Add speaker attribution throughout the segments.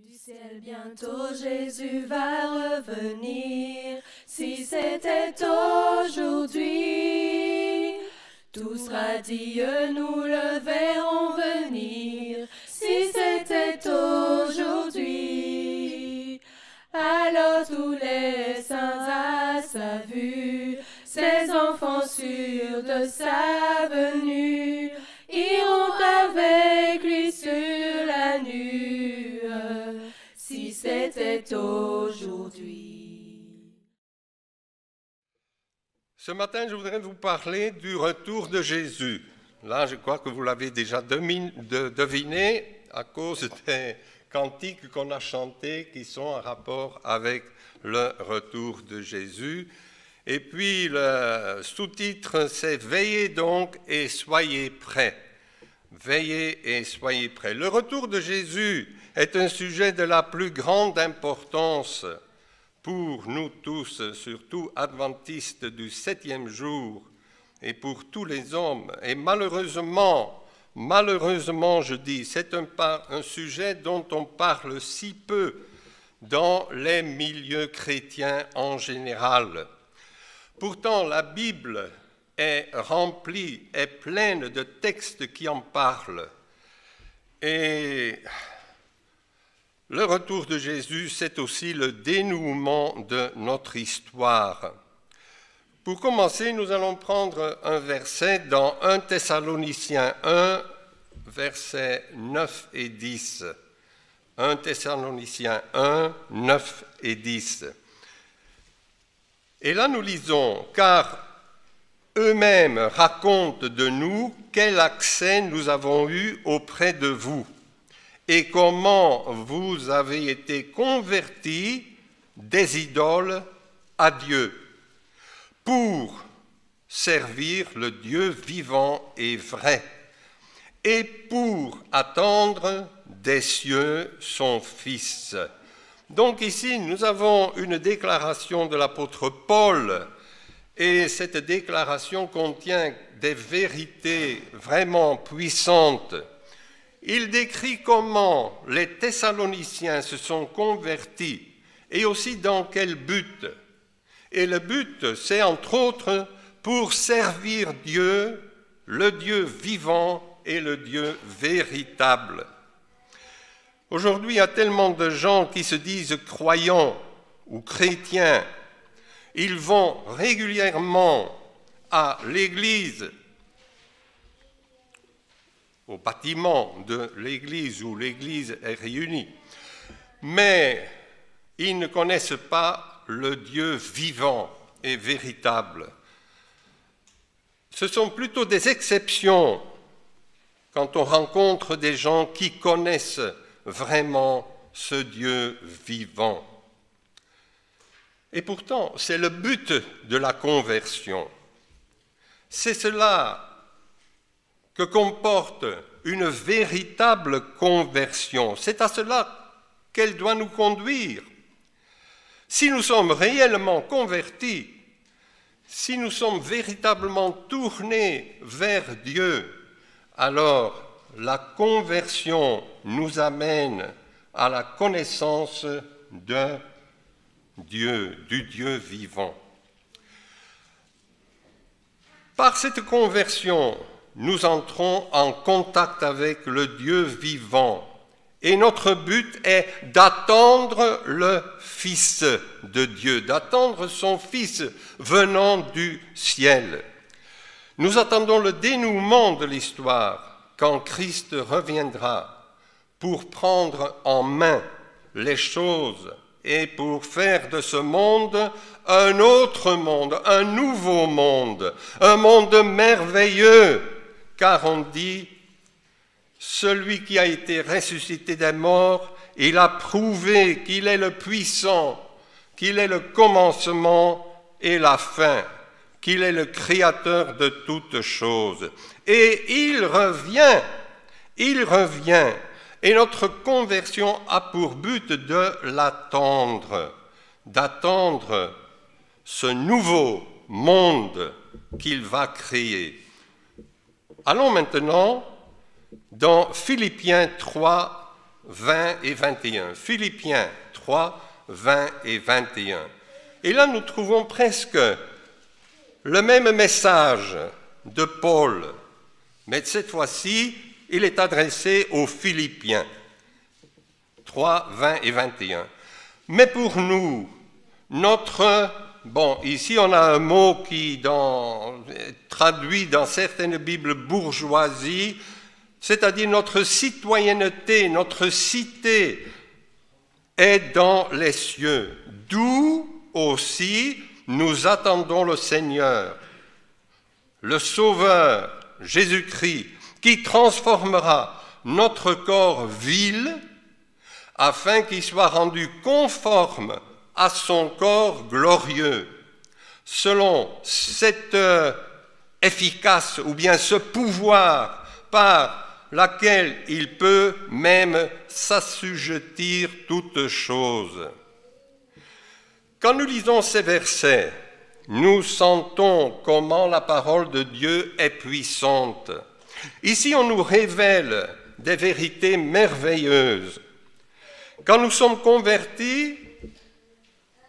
Speaker 1: Du ciel bientôt Jésus va revenir, si c'était aujourd'hui. Tout sera dit, nous le verrons venir, si c'était aujourd'hui. Alors tous les saints à sa vue, ses enfants sûrs de sa venue, iront avec lui sur la nue, si c'était aujourd'hui.
Speaker 2: Ce matin, je voudrais vous parler du retour de Jésus. Là, je crois que vous l'avez déjà deviné à cause des cantiques qu'on a chantés qui sont en rapport avec le retour de Jésus. Et puis, le sous-titre, c'est « Veillez donc et soyez prêts ». Veillez et soyez prêts. Le retour de Jésus est un sujet de la plus grande importance pour nous tous, surtout adventistes du 7e jour, et pour tous les hommes. Et malheureusement, je dis, c'est un sujet dont on parle si peu dans les milieux chrétiens en général. Pourtant, la Bible est remplie, est pleine de textes qui en parlent. Et le retour de Jésus, c'est aussi le dénouement de notre histoire. Pour commencer, nous allons prendre un verset dans 1 Thessaloniciens 1, versets 9 et 10. 1 Thessaloniciens 1, 9 et 10. Et là, nous lisons, « Car eux-mêmes racontent de nous quel accès nous avons eu auprès de vous, et comment vous avez été convertis des idoles à Dieu, pour servir le Dieu vivant et vrai, et pour attendre des cieux son Fils. » Donc ici, nous avons une déclaration de l'apôtre Paul, et cette déclaration contient des vérités vraiment puissantes. Il décrit comment les Thessaloniciens se sont convertis et aussi dans quel but. Et le but, c'est entre autres pour servir Dieu, le Dieu vivant et le Dieu véritable. Aujourd'hui, il y a tellement de gens qui se disent croyants ou chrétiens. Ils vont régulièrement à l'église, au bâtiment de l'église où l'église est réunie, mais ils ne connaissent pas le Dieu vivant et véritable. Ce sont plutôt des exceptions quand on rencontre des gens qui connaissent vraiment ce Dieu vivant. Et pourtant, c'est le but de la conversion. C'est cela que comporte une véritable conversion. C'est à cela qu'elle doit nous conduire. Si nous sommes réellement convertis, si nous sommes véritablement tournés vers Dieu, alors la conversion nous amène à la connaissance de Dieu, du Dieu vivant. Par cette conversion, nous entrons en contact avec le Dieu vivant et notre but est d'attendre le Fils de Dieu, d'attendre son Fils venant du ciel. Nous attendons le dénouement de l'histoire quand Christ reviendra pour prendre en main les choses et pour faire de ce monde un autre monde, un nouveau monde, un monde merveilleux, car on dit, celui qui a été ressuscité des morts, il a prouvé qu'il est le puissant, qu'il est le commencement et la fin, qu'il est le créateur de toutes choses. Et il revient, et notre conversion a pour but de l'attendre, d'attendre ce nouveau monde qu'il va créer. Allons maintenant dans Philippiens 3, 20 et 21. Philippiens 3, 20 et 21. Et là, nous trouvons presque le même message de Paul, mais cette fois-ci, il est adressé aux Philippiens. 3, 20 et 21. Mais pour nous, ici on a un mot qui traduit dans certaines Bibles bourgeoisie, c'est-à-dire notre citoyenneté, notre cité est dans les cieux, d'où aussi nous attendons le Seigneur, le Sauveur, Jésus-Christ, qui transformera notre corps vil afin qu'il soit rendu conforme à son corps glorieux, selon cette efficace ou bien ce pouvoir par laquelle il peut même s'assujettir toutes choses. Quand nous lisons ces versets, nous sentons comment la parole de Dieu est puissante. Ici, on nous révèle des vérités merveilleuses. Quand nous sommes convertis,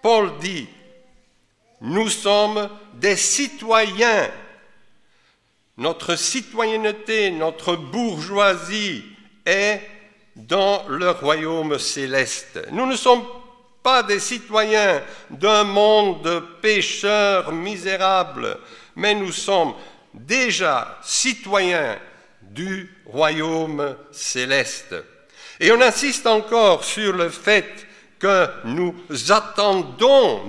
Speaker 2: Paul dit, nous sommes des citoyens. Notre citoyenneté, notre bourgeoisie est dans le royaume céleste. Nous ne sommes pas des citoyens d'un monde de pécheurs misérables, mais nous sommes déjà citoyens du royaume céleste. Et on insiste encore sur le fait que nous attendons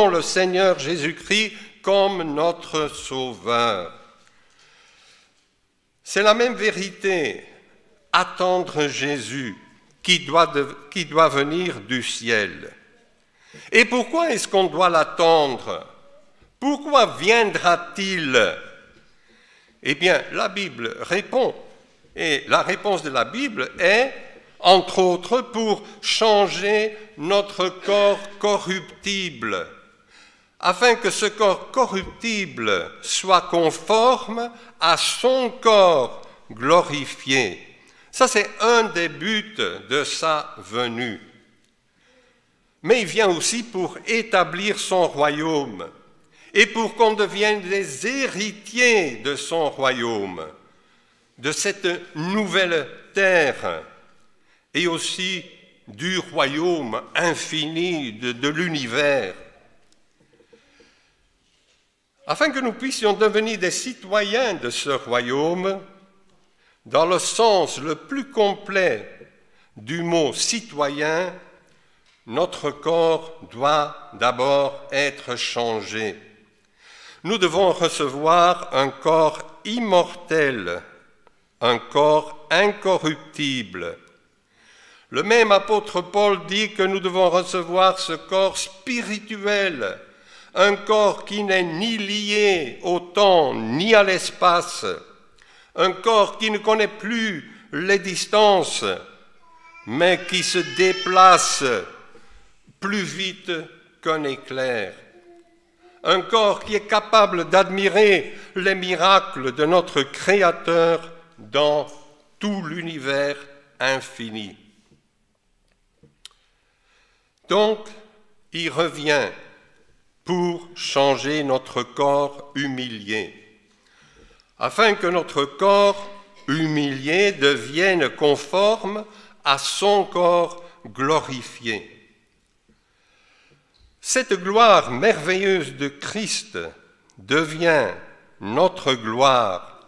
Speaker 2: le Seigneur Jésus-Christ comme notre Sauveur. C'est la même vérité, attendre Jésus qui doit venir du ciel. Et pourquoi est-ce qu'on doit l'attendre? Pourquoi viendra-t-il? Eh bien, la Bible répond, et la réponse de la Bible est, entre autres, pour changer notre corps corruptible, afin que ce corps corruptible soit conforme à son corps glorifié. Ça, c'est un des buts de sa venue. Mais il vient aussi pour établir son royaume et pour qu'on devienne des héritiers de son royaume, de cette nouvelle terre et aussi du royaume infini de l'univers. Afin que nous puissions devenir des citoyens de ce royaume, dans le sens le plus complet du mot citoyen, notre corps doit d'abord être changé. Nous devons recevoir un corps immortel, un corps incorruptible. Le même apôtre Paul dit que nous devons recevoir ce corps spirituel, un corps qui n'est ni lié au temps ni à l'espace, un corps qui ne connaît plus les distances, mais qui se déplace plus vite qu'un éclair. Un corps qui est capable d'admirer les miracles de notre Créateur dans tout l'univers infini. Donc, il revient pour changer notre corps humilié, afin que notre corps humilié devienne conforme à son corps glorifié. Cette gloire merveilleuse de Christ devient notre gloire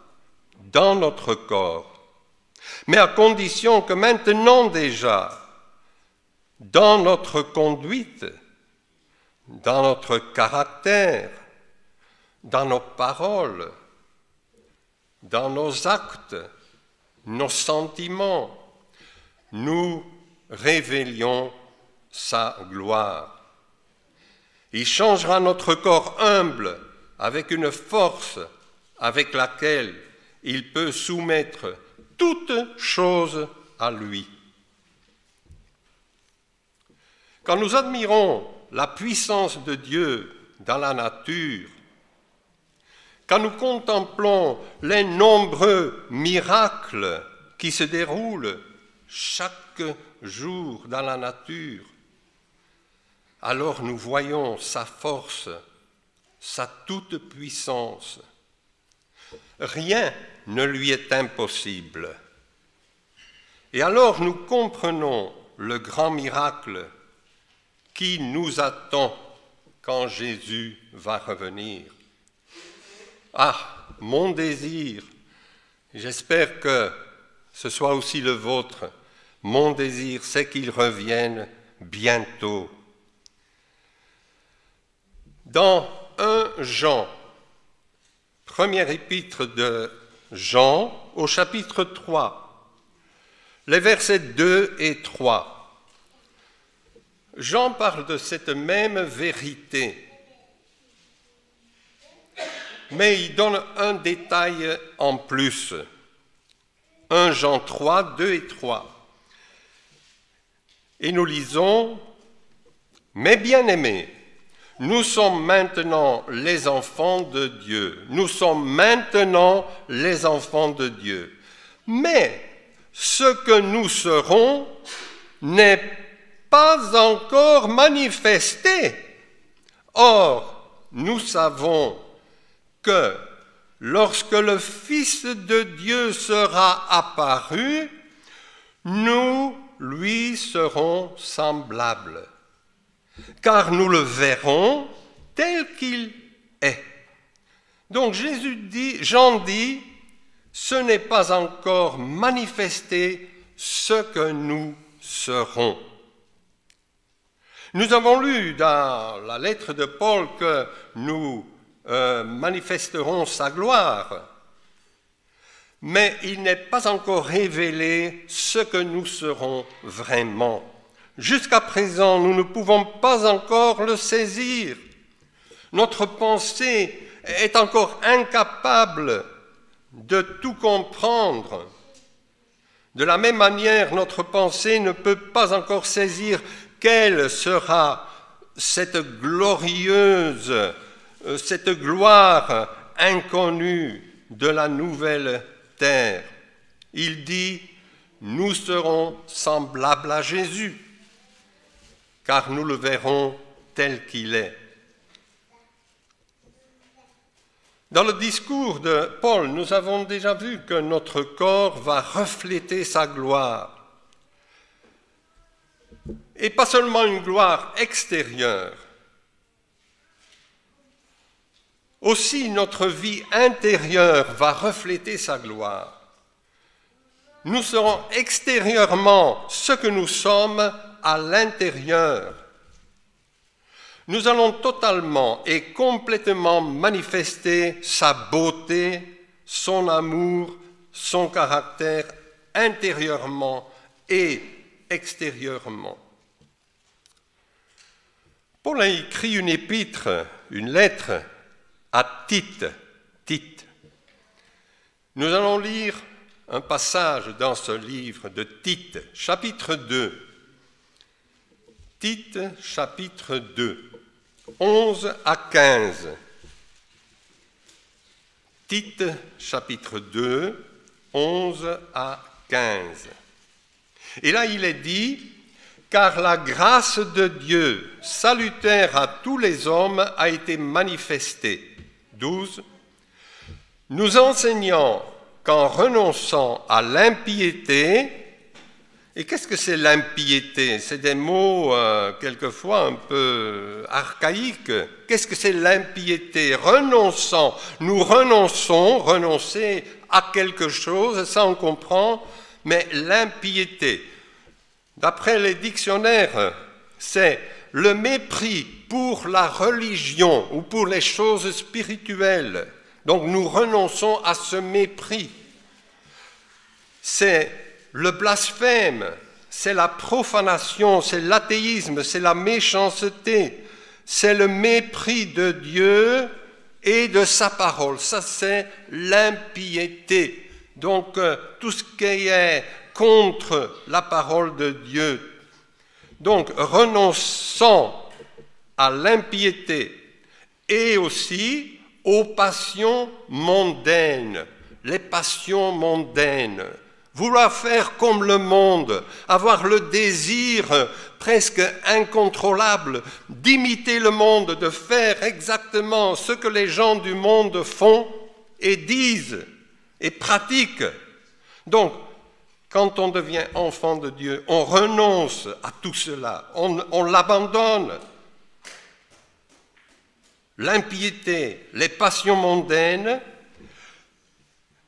Speaker 2: dans notre corps, mais à condition que maintenant déjà, dans notre conduite, dans notre caractère, dans nos paroles, dans nos actes, nos sentiments, nous révélions sa gloire. Il changera notre corps humble avec une force avec laquelle il peut soumettre toutes choses à lui. Quand nous admirons la puissance de Dieu dans la nature, quand nous contemplons les nombreux miracles qui se déroulent chaque jour dans la nature, alors nous voyons sa force, sa toute-puissance. Rien ne lui est impossible. Et alors nous comprenons le grand miracle qui nous attend quand Jésus va revenir. Ah, mon désir, j'espère que ce soit aussi le vôtre, mon désir, c'est qu'il revienne bientôt. Dans 1 Jean, première épître de Jean, au chapitre 3, les versets 2 et 3, Jean parle de cette même vérité, mais il donne un détail en plus. 1 Jean 3, 2 et 3. Et nous lisons, « Mes bien-aimés, nous sommes maintenant les enfants de Dieu. Nous sommes maintenant les enfants de Dieu. Mais ce que nous serons n'est pas encore manifesté. Or, nous savons que lorsque le Fils de Dieu sera apparu, nous lui serons semblables, car nous le verrons tel qu'il est. » Donc Jean dit, ce n'est pas encore manifesté ce que nous serons. Nous avons lu dans la lettre de Paul que nous manifesterons sa gloire, mais il n'est pas encore révélé ce que nous serons vraiment. Jusqu'à présent, nous ne pouvons pas encore le saisir. Notre pensée est encore incapable de tout comprendre. De la même manière, notre pensée ne peut pas encore saisir quelle sera cette glorieuse, cette gloire inconnue de la nouvelle terre. Il dit, nous serons semblables à Jésus, car nous le verrons tel qu'il est. Dans le discours de Paul, nous avons déjà vu que notre corps va refléter sa gloire. Et pas seulement une gloire extérieure. Aussi, notre vie intérieure va refléter sa gloire. Nous serons extérieurement ce que nous sommes à l'intérieur. Nous allons totalement et complètement manifester sa beauté, son amour, son caractère intérieurement et extérieurement. Paul a écrit une épître, une lettre à Tite. Nous allons lire un passage dans ce livre de Tite, chapitre 2. Tite, chapitre 2, 11 à 15. Tite, chapitre 2, 11 à 15. Et là, il est dit, « Car la grâce de Dieu, salutaire à tous les hommes, a été manifestée. » 12. « Nous enseignant qu'en renonçant à l'impiété, et qu'est-ce que c'est l'impiété? C'est des mots quelquefois un peu archaïques. Qu'est-ce que c'est l'impiété? Renonçant, nous renonçons, renoncer à quelque chose, ça on comprend, mais l'impiété, d'après les dictionnaires, c'est le mépris pour la religion ou pour les choses spirituelles. Donc nous renonçons à ce mépris. C'est le blasphème, c'est la profanation, c'est l'athéisme, c'est la méchanceté, c'est le mépris de Dieu et de sa parole. Ça, c'est l'impiété. Donc, tout ce qui est contre la parole de Dieu. Donc, renonçant à l'impiété et aussi aux passions mondaines, les passions mondaines. vouloir faire comme le monde, avoir le désir presque incontrôlable d'imiter le monde, de faire exactement ce que les gens du monde font et disent et pratiquent. Donc, quand on devient enfant de Dieu, on renonce à tout cela, on l'abandonne. L'impiété, les passions mondaines.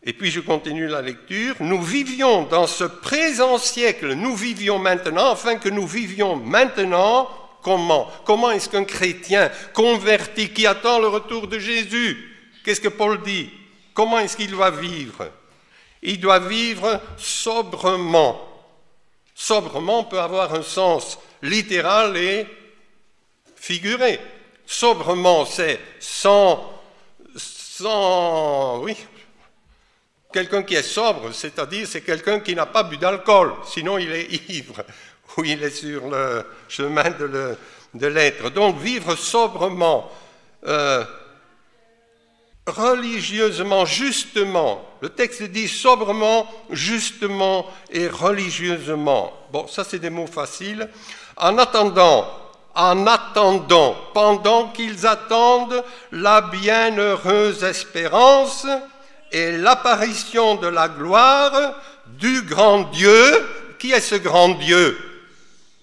Speaker 2: Et puis je continue la lecture. Nous vivions dans ce présent siècle, nous vivions maintenant, afin que nous vivions maintenant, comment? Comment est-ce qu'un chrétien converti qui attend le retour de Jésus, qu'est-ce que Paul dit? Comment est-ce qu'il doit vivre? Il doit vivre sobrement. Sobrement peut avoir un sens littéral et figuré. Sobrement, c'est oui, quelqu'un qui est sobre, c'est-à-dire c'est quelqu'un qui n'a pas bu d'alcool, sinon il est ivre, ou il est sur le chemin de l'être. Donc vivre sobrement, religieusement, justement. Le texte dit sobrement, justement et religieusement. Bon, ça c'est des mots faciles. En attendant, pendant qu'ils attendent la bienheureuse espérance et l'apparition de la gloire du grand Dieu. Qui est ce grand Dieu?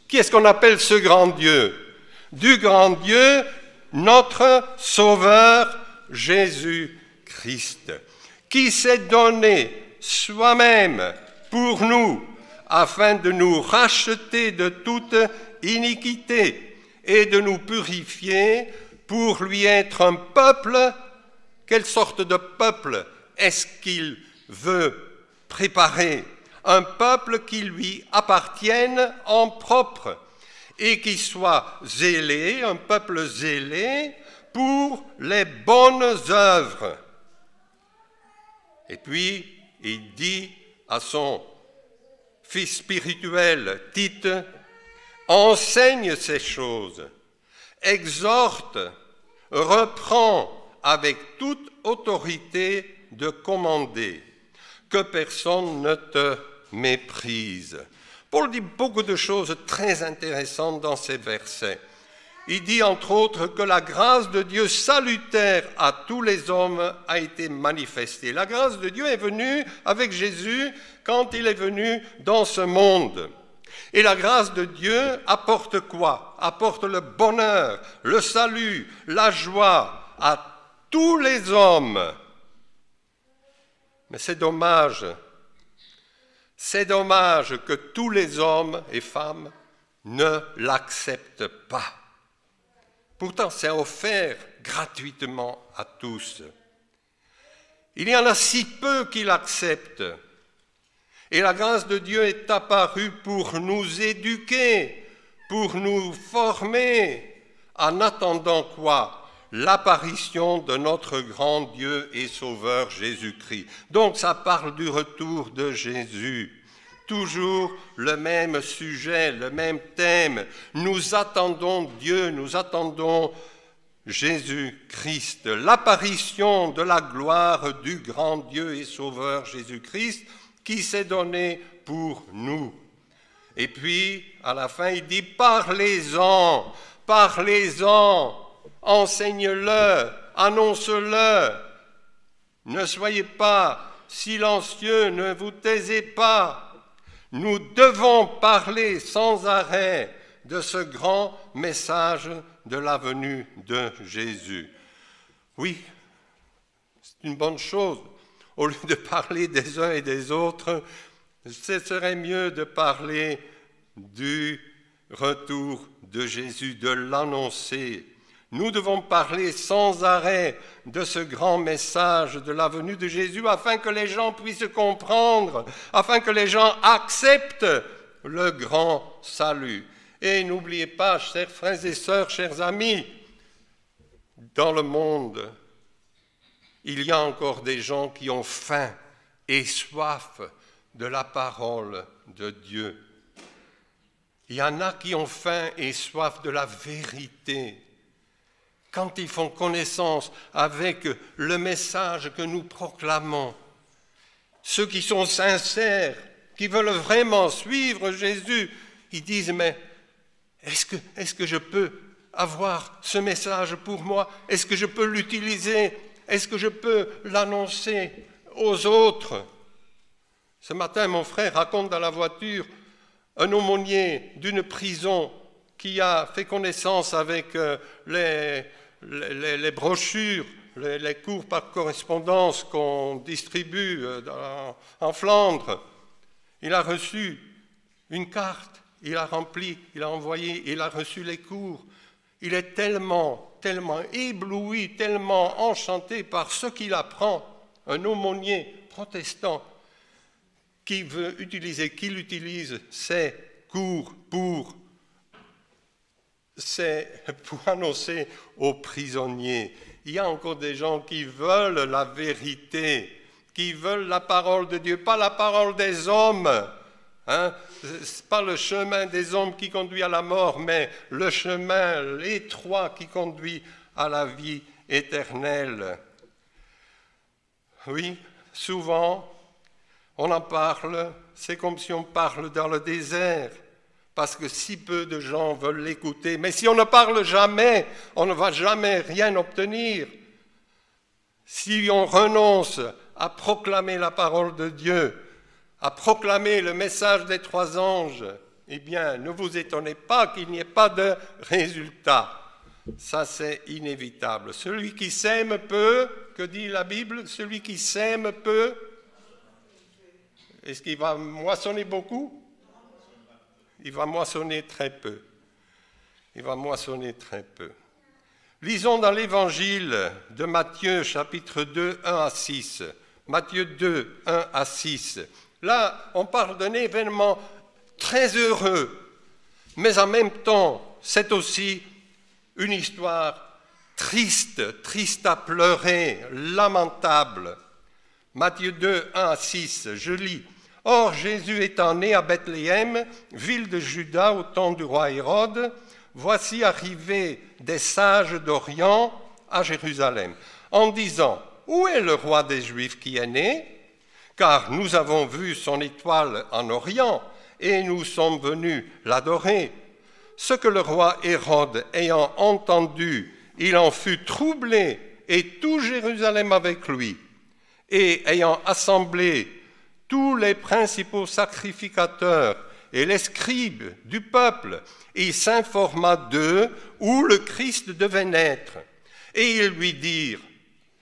Speaker 2: Qui est-ce qu'on appelle ce grand Dieu? Du grand Dieu, notre Sauveur Jésus-Christ, qui s'est donné soi-même pour nous, afin de nous racheter de toute iniquité et de nous purifier pour lui être un peuple. Quelle sorte de peuple est-ce qu'il veut préparer? Un peuple qui lui appartienne en propre et qui soit zélé, un peuple zélé pour les bonnes œuvres. Et puis, il dit à son fils spirituel, Tite, enseigne ces choses, exhorte, reprend avec toute autorité de commander, que personne ne te méprise. Paul dit beaucoup de choses très intéressantes dans ces versets. Il dit entre autres que la grâce de Dieu salutaire à tous les hommes a été manifestée. La grâce de Dieu est venue avec Jésus quand il est venu dans ce monde. Et la grâce de Dieu apporte quoi? Apporte le bonheur, le salut, la joie à tous les hommes. Mais c'est dommage que tous les hommes et femmes ne l'acceptent pas. Pourtant, c'est offert gratuitement à tous. Il y en a si peu qui l'acceptent. Et la grâce de Dieu est apparue pour nous éduquer, pour nous former, en attendant quoi? L'apparition de notre grand Dieu et Sauveur Jésus-Christ. Donc ça parle du retour de Jésus. Toujours le même sujet, le même thème. Nous attendons Dieu, nous attendons Jésus-Christ. L'apparition de la gloire du grand Dieu et Sauveur Jésus-Christ qui s'est donné pour nous. Et puis, à la fin, il dit, parlez-en, enseigne-le, annonce-le. Ne soyez pas silencieux, ne vous taisez pas. Nous devons parler sans arrêt de ce grand message de la venue de Jésus. Oui, c'est une bonne chose. Au lieu de parler des uns et des autres, ce serait mieux de parler du retour de Jésus, de l'annoncer. Nous devons parler sans arrêt de ce grand message de la venue de Jésus afin que les gens puissent comprendre, afin que les gens acceptent le grand salut. Et n'oubliez pas, chers frères et sœurs, chers amis, dans le monde, il y a encore des gens qui ont faim et soif de la parole de Dieu. Il y en a qui ont faim et soif de la vérité. Quand ils font connaissance avec le message que nous proclamons, ceux qui sont sincères qui veulent vraiment suivre Jésus, ils disent, mais est-ce que je peux avoir ce message pour moi? Est-ce que je peux l'utiliser? Est-ce que je peux l'annoncer aux autres? Ce matin, mon frère raconte dans la voiture un aumônier d'une prison qui a fait connaissance avec les brochures, les cours par correspondance qu'on distribue en Flandre. Il a reçu une carte, il a rempli, il a envoyé, il a reçu les cours. Il est tellement ébloui, tellement enchanté par ce qu'il apprend, un aumônier protestant qu'il utilise ces cours pour annoncer aux prisonniers. Il y a encore des gens qui veulent la vérité, qui veulent la parole de Dieu, pas la parole des hommes. Hein? Ce n'est pas le chemin des hommes qui conduit à la mort, mais le chemin étroit qui conduit à la vie éternelle. Oui, souvent, on en parle, c'est comme si on parle dans le désert, parce que si peu de gens veulent l'écouter. Mais si on ne parle jamais, on ne va jamais rien obtenir. Si on renonce à proclamer la parole de Dieu, à proclamer le message des 3 anges, eh bien, ne vous étonnez pas qu'il n'y ait pas de résultat. Ça, c'est inévitable. Celui qui sème peu, que dit la Bible? Celui qui sème peu, est-ce qu'il va moissonner beaucoup? Il va moissonner très peu. Il va moissonner très peu. Lisons dans l'Évangile de Matthieu, chapitre 2, 1 à 6. Matthieu 2, 1 à 6. Là, on parle d'un événement très heureux, mais en même temps, c'est aussi une histoire triste, triste à pleurer, lamentable. Matthieu 2, 1 à 6, je lis. Or, Jésus étant né à Bethléem, ville de Juda au temps du roi Hérode, voici arrivés des sages d'Orient à Jérusalem, en disant, où est le roi des Juifs qui est né? Car nous avons vu son étoile en Orient, et nous sommes venus l'adorer. Ce que le roi Hérode ayant entendu, il en fut troublé, et tout Jérusalem avec lui. Et ayant assemblé tous les principaux sacrificateurs et les scribes du peuple, il s'informa d'eux où le Christ devait naître. Et ils lui dirent,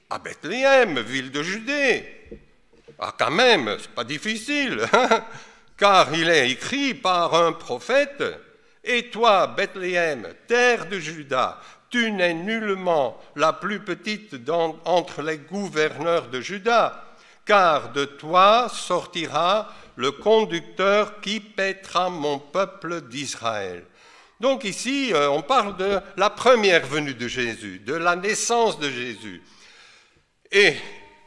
Speaker 2: à Bethléem, ville de Judée. Ah, quand même, c'est pas difficile, hein? Car il est écrit par un prophète, et toi, Bethléem, terre de Juda, tu n'es nullement la plus petite entre les gouverneurs de Juda, car de toi sortira le conducteur qui paîtra mon peuple d'Israël. Donc ici, on parle de la première venue de Jésus, de la naissance de Jésus. Et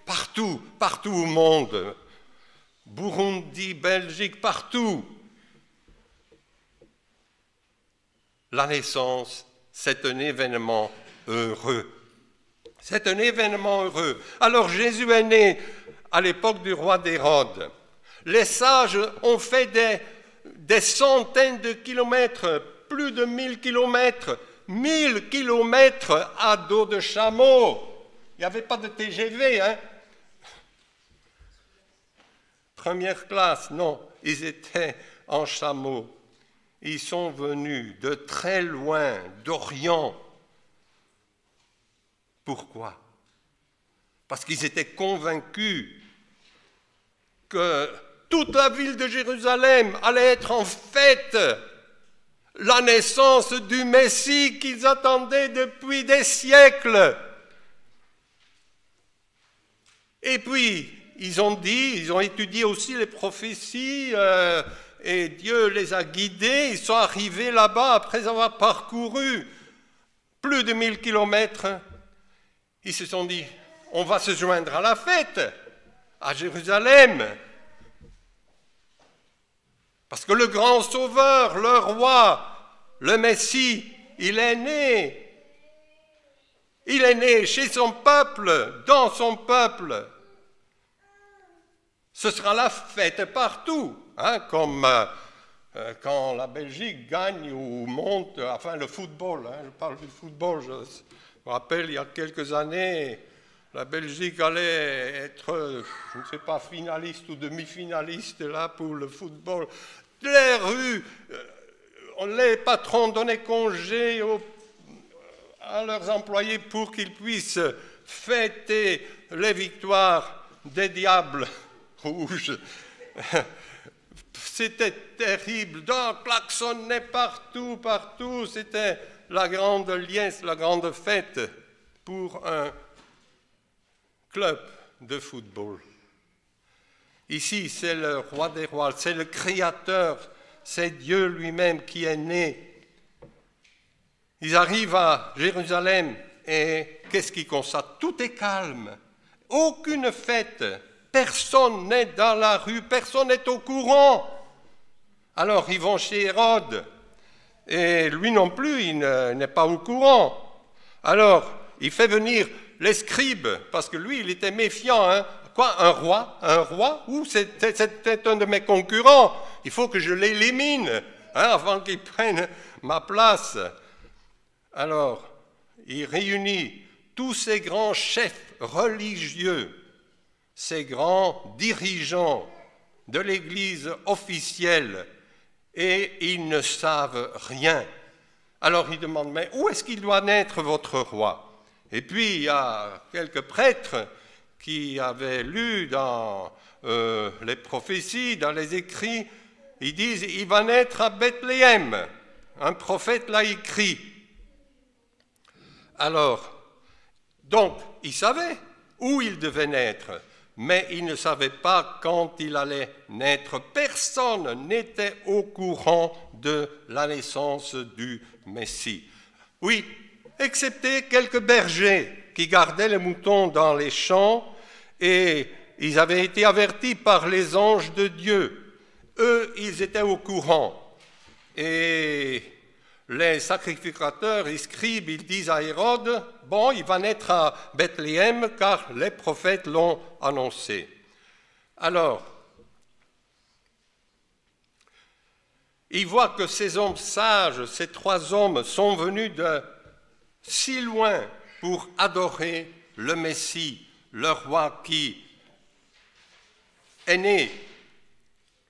Speaker 2: partout au monde, Burundi, Belgique, partout, la naissance, c'est un événement heureux. C'est un événement heureux. Alors Jésus est né à l'époque du roi d'Hérode. Les sages ont fait des centaines de kilomètres, plus de 1000 kilomètres, 1000 kilomètres à dos de chameau. Il n'y avait pas de TGV, hein? Première classe, non, ils étaient en chameau. Ils sont venus de très loin, d'Orient. Pourquoi? Parce qu'ils étaient convaincus que toute la ville de Jérusalem allait être en fête, la naissance du Messie qu'ils attendaient depuis des siècles. Et puis, ils ont étudié aussi les prophéties, et Dieu les a guidés. Ils sont arrivés là-bas après avoir parcouru plus de 1000 kilomètres. Ils se sont dit, on va se joindre à la fête, à Jérusalem. Parce que le grand sauveur, le roi, le Messie, il est né. Il est né chez son peuple, dans son peuple. Ce sera la fête partout. hein, comme quand la Belgique gagne ou monte, enfin le football, hein, je parle du football, je me rappelle il y a quelques années, la Belgique allait être, je ne sais pas, finaliste ou demi-finaliste là pour le football. Les rues, les patrons donnaient congé à leurs employés pour qu'ils puissent fêter les victoires des diables rouges. C'était terrible, donc klaxonnait partout, c'était la grande liesse, la grande fête pour un club de football. Ici, c'est le roi des rois, c'est le Créateur, c'est Dieu lui-même qui est né. Ils arrivent à Jérusalem et qu'est-ce qu'ils constatent? Tout est calme, aucune fête, personne n'est dans la rue, personne n'est au courant. Alors ils vont chez Hérode et lui non plus, il n'est pas au courant. Alors il fait venir les scribes, parce que lui il était méfiant, hein. Quoi, un roi? Un roi? Ou c'était un de mes concurrents? Il faut que je l'élimine, hein, avant qu'il prenne ma place. Alors, il réunit tous ces grands chefs religieux, ces grands dirigeants de l'Église officielle, et ils ne savent rien. Alors il demande, mais où est-ce qu'il doit naître votre roi? Et puis il y a quelques prêtres qui avaient lu dans les prophéties, dans les écrits, ils disent, il va naître à Bethléem. Un prophète l'a écrit. Alors, donc, il savait où il devait naître, mais il ne savait pas quand il allait naître. Personne n'était au courant de la naissance du Messie. Oui, excepté quelques bergers qui gardaient les moutons dans les champs, et ils avaient été avertis par les anges de Dieu. Eux, ils étaient au courant. Et les sacrificateurs et scribes, ils disent à Hérode, bon, il va naître à Bethléem, car les prophètes l'ont annoncé. Alors, ils voient que ces hommes sages, ces trois hommes, sont venus de si loin pour adorer le Messie, le roi qui est né.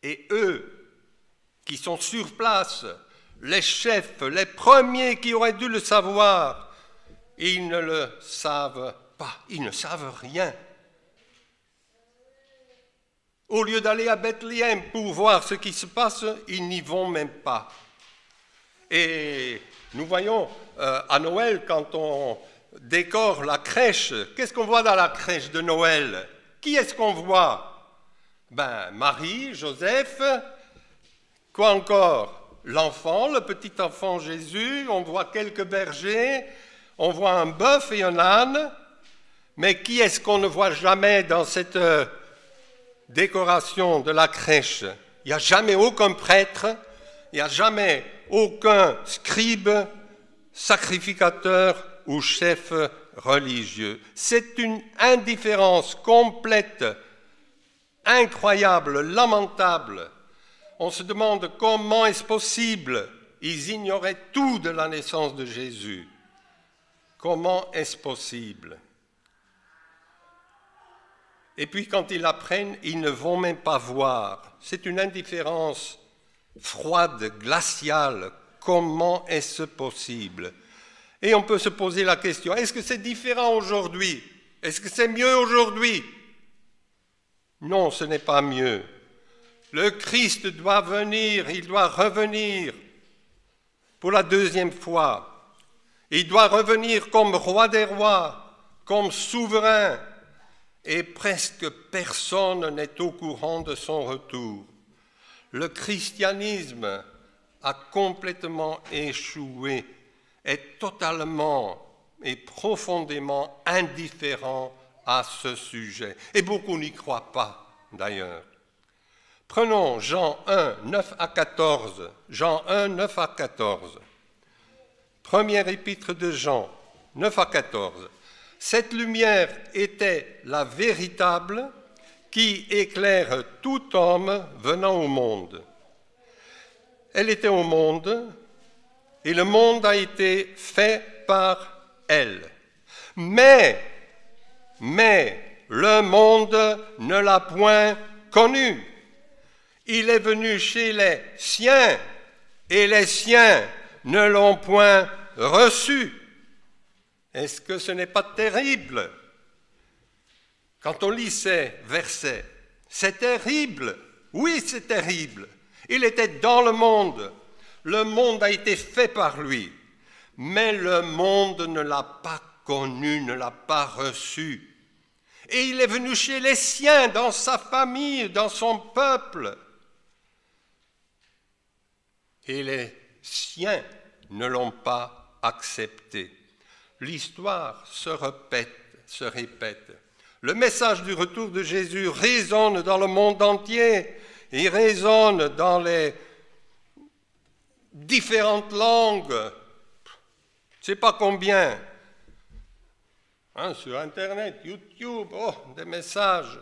Speaker 2: Et eux, qui sont sur place, les chefs, les premiers qui auraient dû le savoir, ils ne le savent pas, ils ne savent rien. Au lieu d'aller à Bethléem pour voir ce qui se passe, ils n'y vont même pas. Et nous voyons à Noël, quand on décore la crèche, qu'est-ce qu'on voit dans la crèche de Noël? Qui est-ce qu'on voit? Ben, Marie, Joseph, quoi encore? L'enfant, le petit enfant Jésus, on voit quelques bergers, on voit un bœuf et un âne, mais qui est-ce qu'on ne voit jamais dans cette décoration de la crèche? Il n'y a jamais aucun prêtre, il n'y a jamais aucun scribe, sacrificateur ou chef religieux. C'est une indifférence complète, incroyable, lamentable. On se demande comment est-ce possible? Ils ignoraient tout de la naissance de Jésus. Comment est-ce possible? Et puis quand ils l'apprennent, ils ne vont même pas voir. C'est une indifférence froide, glaciale. Comment est-ce possible? Et on peut se poser la question, est-ce que c'est différent aujourd'hui? Est-ce que c'est mieux aujourd'hui? Non, ce n'est pas mieux. Le Christ doit venir, il doit revenir pour la deuxième fois. Il doit revenir comme roi des rois, comme souverain, et presque personne n'est au courant de son retour. Le christianisme a complètement échoué, est totalement et profondément indifférent à ce sujet. Et beaucoup n'y croient pas, d'ailleurs. Prenons Jean 1, 9 à 14. Jean 1, 9 à 14. Première épître de Jean, 9 à 14. Cette lumière était la véritable qui éclaire tout homme venant au monde. Elle était au monde, et le monde a été fait par elle. Mais le monde ne l'a point connue. Il est venu chez les siens, et les siens ne l'ont point reçu. Est-ce que ce n'est pas terrible? Quand on lit ces versets, c'est terrible. Oui, c'est terrible. Il était dans le monde a été fait par lui, mais le monde ne l'a pas connu, ne l'a pas reçu. Et il est venu chez les siens, dans sa famille, dans son peuple. Et les siens ne l'ont pas accepté. L'histoire se répète. Le message du retour de Jésus résonne dans le monde entier. Il résonne dans les différentes langues. Je ne sais pas combien. Sur Internet, YouTube, des messages.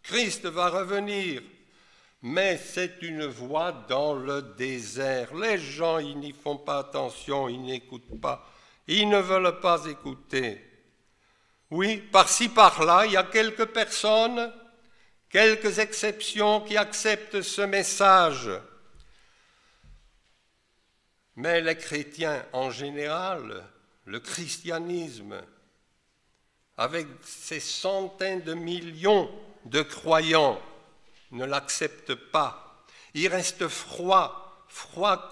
Speaker 2: Christ va revenir. Mais c'est une voix dans le désert. Les gens, ils n'y font pas attention, ils n'écoutent pas. Ils ne veulent pas écouter. Oui, par-ci, par-là, il y a quelques personnes, quelques exceptions qui acceptent ce message. Mais les chrétiens en général, le christianisme, avec ses centaines de millions de croyants, ne l'acceptent pas. Ils restent froids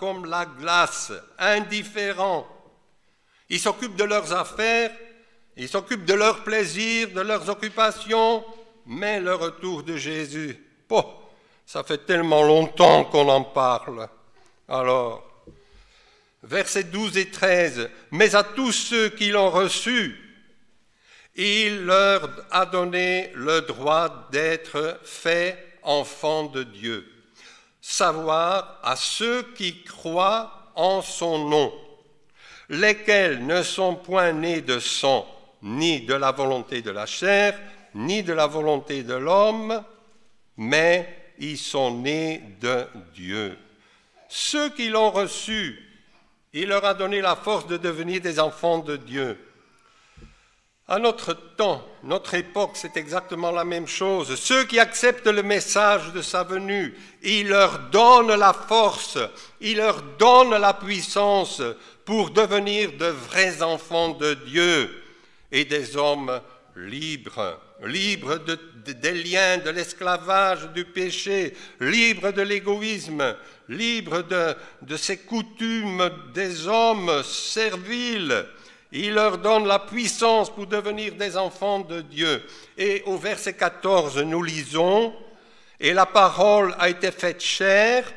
Speaker 2: comme la glace, indifférents. Ils s'occupent de leurs affaires, ils s'occupent de leurs plaisirs, de leurs occupations, mais le retour de Jésus, ça fait tellement longtemps qu'on en parle. Alors, versets 12 et 13, « Mais à tous ceux qui l'ont reçu, il leur a donné le droit d'être faits enfants de Dieu, savoir à ceux qui croient en son nom, lesquels ne sont point nés de sang, ni de la volonté de la chair, ni de la volonté de l'homme, mais ils sont nés de Dieu. Ceux qui l'ont reçu, il leur a donné la force de devenir des enfants de Dieu. » À notre temps, notre époque, c'est exactement la même chose. Ceux qui acceptent le message de sa venue, il leur donne la force, il leur donne la puissance pour devenir de vrais enfants de Dieu et des hommes libres, libres des liens, de l'esclavage, du péché, libres de l'égoïsme, libres de ces coutumes des hommes serviles. Il leur donne la puissance pour devenir des enfants de Dieu. Et au verset 14, nous lisons, « Et la parole a été faite chair,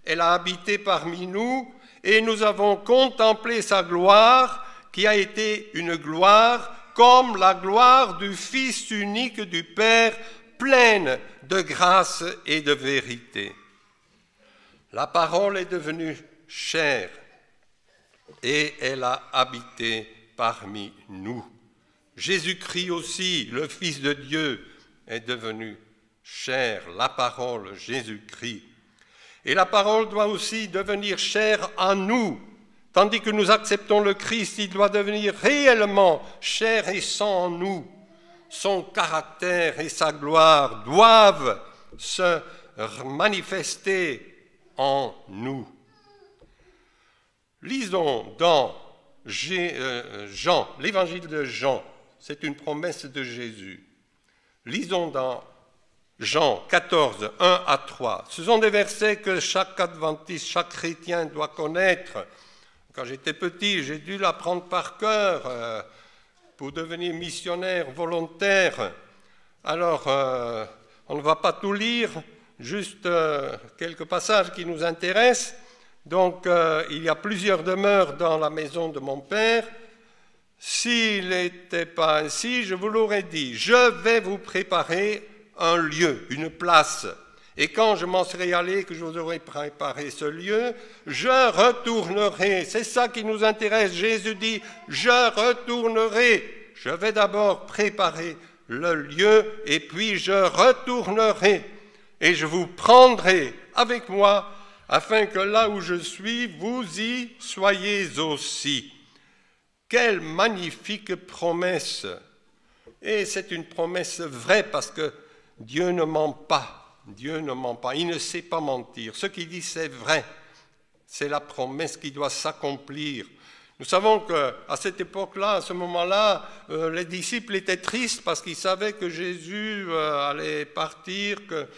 Speaker 2: elle a habité parmi nous, et nous avons contemplé sa gloire, qui a été une gloire comme la gloire du Fils unique du Père, pleine de grâce et de vérité. » La parole est devenue chair, et elle a habité parmi nous. Jésus-Christ aussi, le Fils de Dieu, est devenu chair, la parole, Jésus-Christ. Et la parole doit aussi devenir chair en nous. Tandis que nous acceptons le Christ, il doit devenir réellement chair et sang en nous. Son caractère et sa gloire doivent se manifester en nous. Lisons dans Jean, l'évangile de Jean, c'est une promesse de Jésus. Lisons dans Jean 14, 1 à 3. Ce sont des versets que chaque adventiste, chaque chrétien doit connaître. Quand j'étais petit, j'ai dû l'apprendre par cœur pour devenir missionnaire volontaire. Alors, on ne va pas tout lire, juste quelques passages qui nous intéressent. Donc, il y a plusieurs demeures dans la maison de mon père. S'il n'était pas ainsi, je vous l'aurais dit, je vais vous préparer un lieu, une place. Et quand je m'en serai allé, que je vous aurai préparé ce lieu, je retournerai. C'est ça qui nous intéresse. Jésus dit, je retournerai. Je vais d'abord préparer le lieu, et puis je retournerai, et je vous prendrai avec moi, afin que là où je suis, vous y soyez aussi. Quelle magnifique promesse! Et c'est une promesse vraie parce que Dieu ne ment pas. Dieu ne ment pas, il ne sait pas mentir. Ce qu'il dit, c'est vrai. C'est la promesse qui doit s'accomplir. Nous savons qu'à cette époque-là, à ce moment-là, les disciples étaient tristes parce qu'ils savaient que Jésus allait partir, que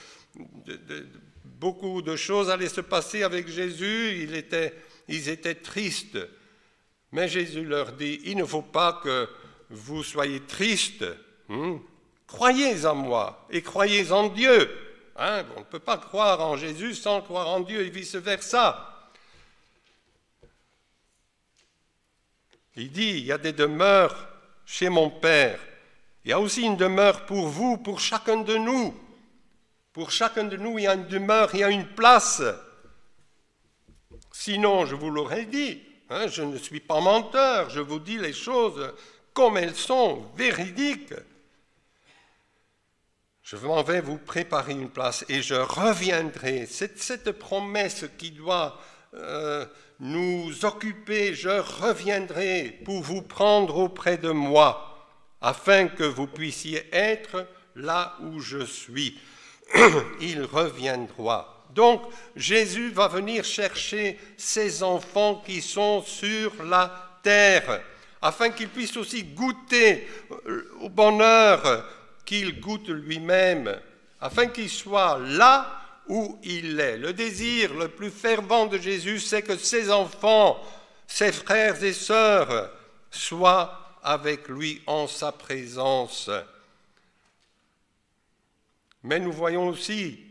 Speaker 2: beaucoup de choses allaient se passer avec Jésus. Ils étaient tristes. Mais Jésus leur dit, il ne faut pas que vous soyez tristes. Croyez en moi et croyez en Dieu. On ne peut pas croire en Jésus sans croire en Dieu et vice-versa. Il dit, il y a des demeures chez mon Père. Il y a aussi une demeure pour vous, pour chacun de nous. Pour chacun de nous, il y a une demeure, il y a une place. Sinon, je vous l'aurais dit, je ne suis pas menteur, je vous dis les choses comme elles sont, véridiques. Je m'en vais vous préparer une place et je reviendrai. C'est cette promesse qui doit nous occuper. Je reviendrai pour vous prendre auprès de moi, afin que vous puissiez être là où je suis. Il reviendra. Donc, Jésus va venir chercher ses enfants qui sont sur la terre, afin qu'ils puissent aussi goûter au bonheur qu'il goûte lui-même, afin qu'il soit là où il est. Le désir le plus fervent de Jésus, c'est que ses enfants, ses frères et sœurs, soient avec lui en sa présence. Mais nous voyons aussi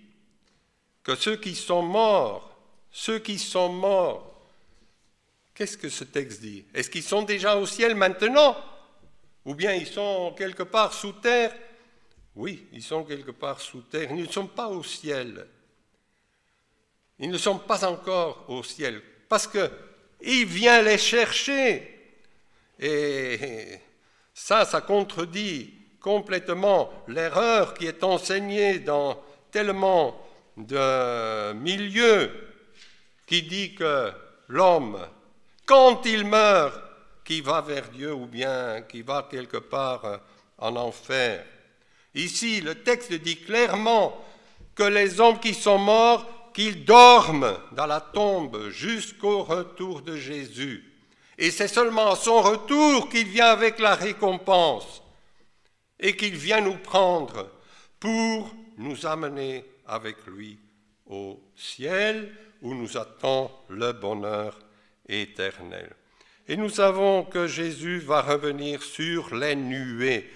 Speaker 2: que ceux qui sont morts, qu'est-ce que ce texte dit? Est-ce qu'ils sont déjà au ciel maintenant? Ou bien ils sont quelque part sous terre? Oui, ils sont quelque part sous terre. Ils ne sont pas au ciel. Ils ne sont pas encore au ciel. Parce qu'il vient les chercher. Et ça contredit complètement l'erreur qui est enseignée dans tellement de milieux qui dit que l'homme, quand il meurt, qui va vers Dieu ou bien qui va quelque part en enfer. Ici, le texte dit clairement que les hommes qui sont morts, qu'ils dorment dans la tombe jusqu'au retour de Jésus. Et c'est seulement à son retour qu'il vient avec la récompense et qu'il vient nous prendre pour nous amener avec lui au ciel où nous attend le bonheur éternel. Et nous savons que Jésus va revenir sur les nuées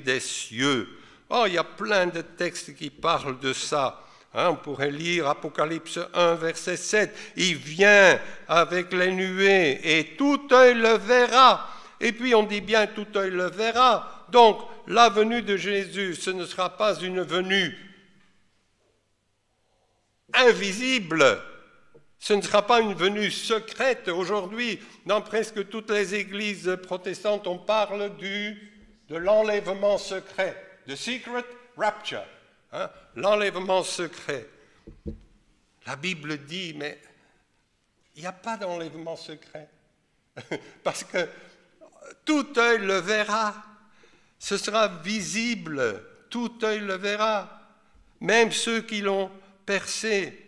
Speaker 2: des cieux. Oh, il y a plein de textes qui parlent de ça. On pourrait lire Apocalypse 1, verset 7. Il vient avec les nuées et tout œil le verra. Et puis on dit bien tout œil le verra. Donc la venue de Jésus, ce ne sera pas une venue invisible. Ce ne sera pas une venue secrète. Aujourd'hui, dans presque toutes les églises protestantes, on parle de l'enlèvement secret, the secret rapture, l'enlèvement secret. La Bible dit, mais il n'y a pas d'enlèvement secret, parce que tout œil le verra, ce sera visible, tout œil le verra, même ceux qui l'ont percé.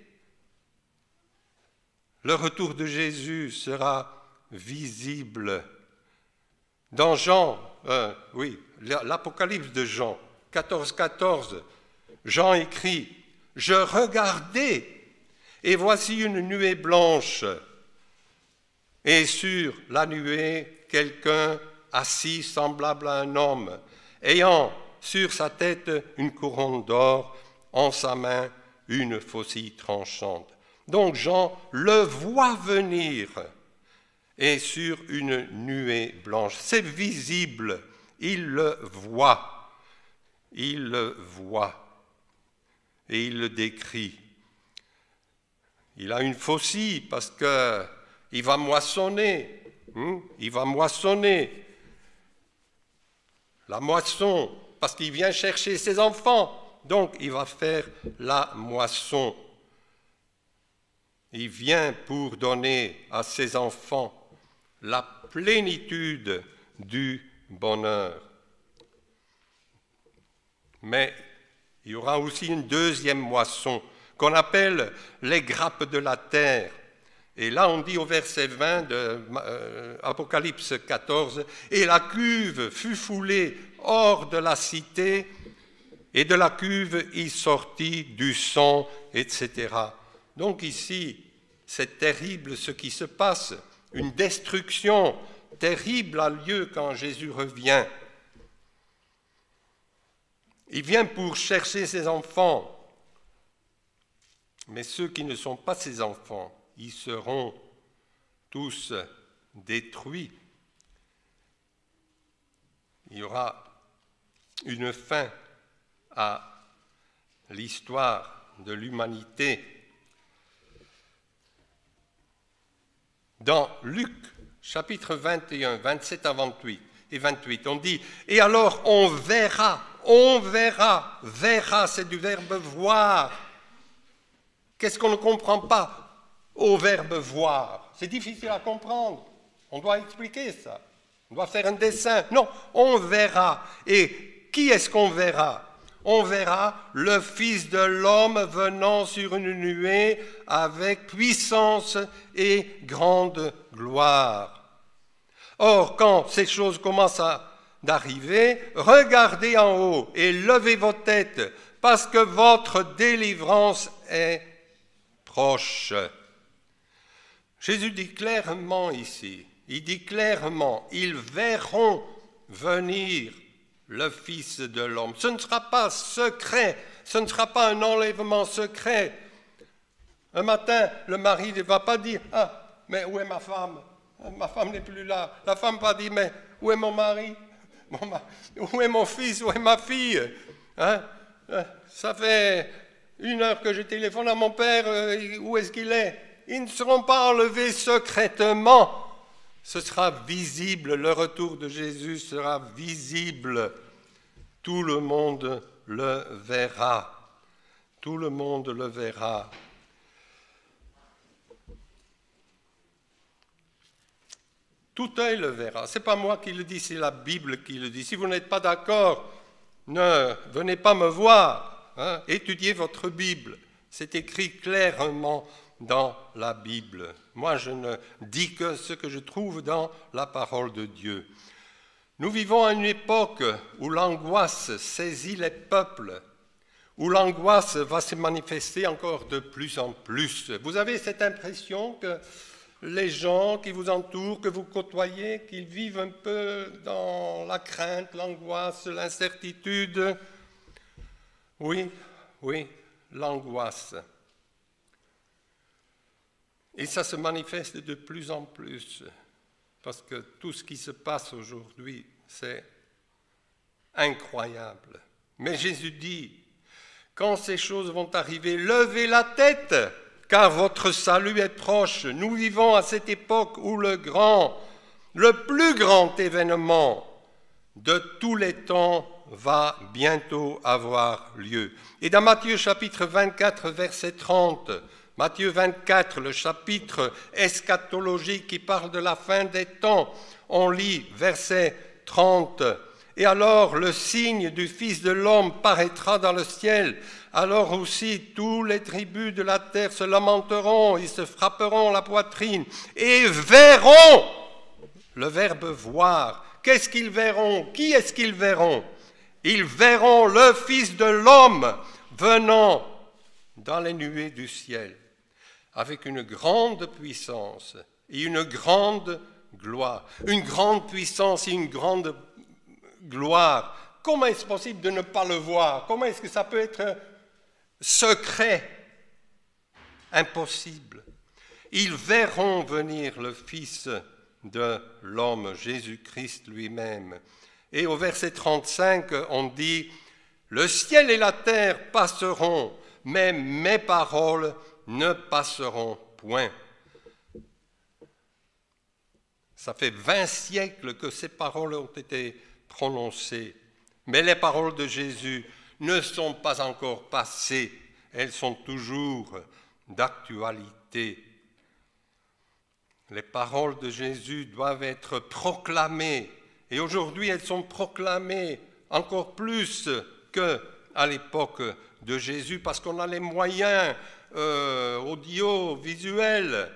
Speaker 2: Le retour de Jésus sera visible. Dans l'Apocalypse de Jean, 14, Jean écrit, « Je regardais, et voici une nuée blanche, et sur la nuée, quelqu'un assis semblable à un homme, ayant sur sa tête une couronne d'or, en sa main une faucille tranchante. » Donc Jean le voit venir, et sur une nuée blanche. C'est visible, il le voit, et il le décrit. Il a une faucille parce qu'il va moissonner, La moisson, parce qu'il vient chercher ses enfants. Donc, il va faire la moisson. Il vient pour donner à ses enfants la plénitude du bonheur. Mais il y aura aussi une deuxième moisson qu'on appelle les grappes de la terre. Et là, on dit au verset 20 de Apocalypse 14, « Et la cuve fut foulée hors de la cité, et de la cuve y sortit du sang, etc. » Donc ici, c'est terrible ce qui se passe. Une destruction terrible a lieu quand Jésus revient. Il vient pour chercher ses enfants. Mais ceux qui ne sont pas ses enfants, ils seront tous détruits. Il y aura une fin à l'histoire de l'humanité. Dans Luc, chapitre 21, 27 à 28 et 28, on dit « Et alors on verra, verra, c'est du verbe voir. » Qu'est-ce qu'on ne comprend pas au verbe voir? C'est difficile à comprendre. On doit expliquer ça. On doit faire un dessin. Non, on verra. Et qui est-ce qu'on verra? On verra le Fils de l'homme venant sur une nuée avec puissance et grande gloire. Or, quand ces choses commencent d'arriver, regardez en haut et levez vos têtes, parce que votre délivrance est proche. Jésus dit clairement ici, il dit clairement, ils verront venir le Fils de l'homme. Ce ne sera pas secret, ce ne sera pas un enlèvement secret. Un matin, le mari ne va pas dire « Ah, mais où est ma femme? Ma femme n'est plus là. » La femme va dire « Mais où est mon mari? Où est mon fils? Où est ma fille? Hein? Ça fait 1 heure que je téléphone à mon père, où est-ce qu'il est? » Ils ne seront pas enlevés secrètement. Ce sera visible, le retour de Jésus sera visible. Tout le monde le verra. Tout le monde le verra. Tout œil le verra. Ce n'est pas moi qui le dis, c'est la Bible qui le dit. Si vous n'êtes pas d'accord, ne venez pas me voir. Hein, étudiez votre Bible. C'est écrit clairement dans la Bible. Moi, je ne dis que ce que je trouve dans la parole de Dieu. Nous vivons à une époque où l'angoisse saisit les peuples, où l'angoisse va se manifester encore de plus en plus. Vous avez cette impression que les gens qui vous entourent, que vous côtoyez, qu'ils vivent un peu dans la crainte, l'angoisse, l'incertitude? Oui, l'angoisse. Et ça se manifeste de plus en plus, parce que tout ce qui se passe aujourd'hui, c'est incroyable. Mais Jésus dit, quand ces choses vont arriver, levez la tête, car votre salut est proche. Nous vivons à cette époque où le plus grand événement de tous les temps va bientôt avoir lieu. Et dans Matthieu chapitre 24, verset 30, Matthieu 24, le chapitre eschatologique qui parle de la fin des temps, on lit verset 30. « Et alors le signe du Fils de l'homme paraîtra dans le ciel. Alors aussi tous les tribus de la terre se lamenteront, ils se frapperont la poitrine et verront. » Le verbe voir. Qu'est-ce qu'ils verront? Qui est-ce qu'ils verront? Ils verront le Fils de l'homme venant dans les nuées du ciel, avec une grande puissance et une grande gloire. Une grande puissance et une grande gloire. Comment est-ce possible de ne pas le voir? Comment est-ce que ça peut être secret? Impossible. Ils verront venir le Fils de l'homme, Jésus-Christ lui-même. Et au verset 35, on dit « Le ciel et la terre passeront, mais mes paroles ne passeront point. » Ça fait 20 siècles que ces paroles ont été prononcées Mais les paroles de Jésus ne sont pas encore passées, elles sont toujours d'actualité. Les paroles de Jésus doivent être proclamées, et aujourd'hui elles sont proclamées encore plus qu'à l'époque de Jésus, parce qu'on a les moyens audiovisuels.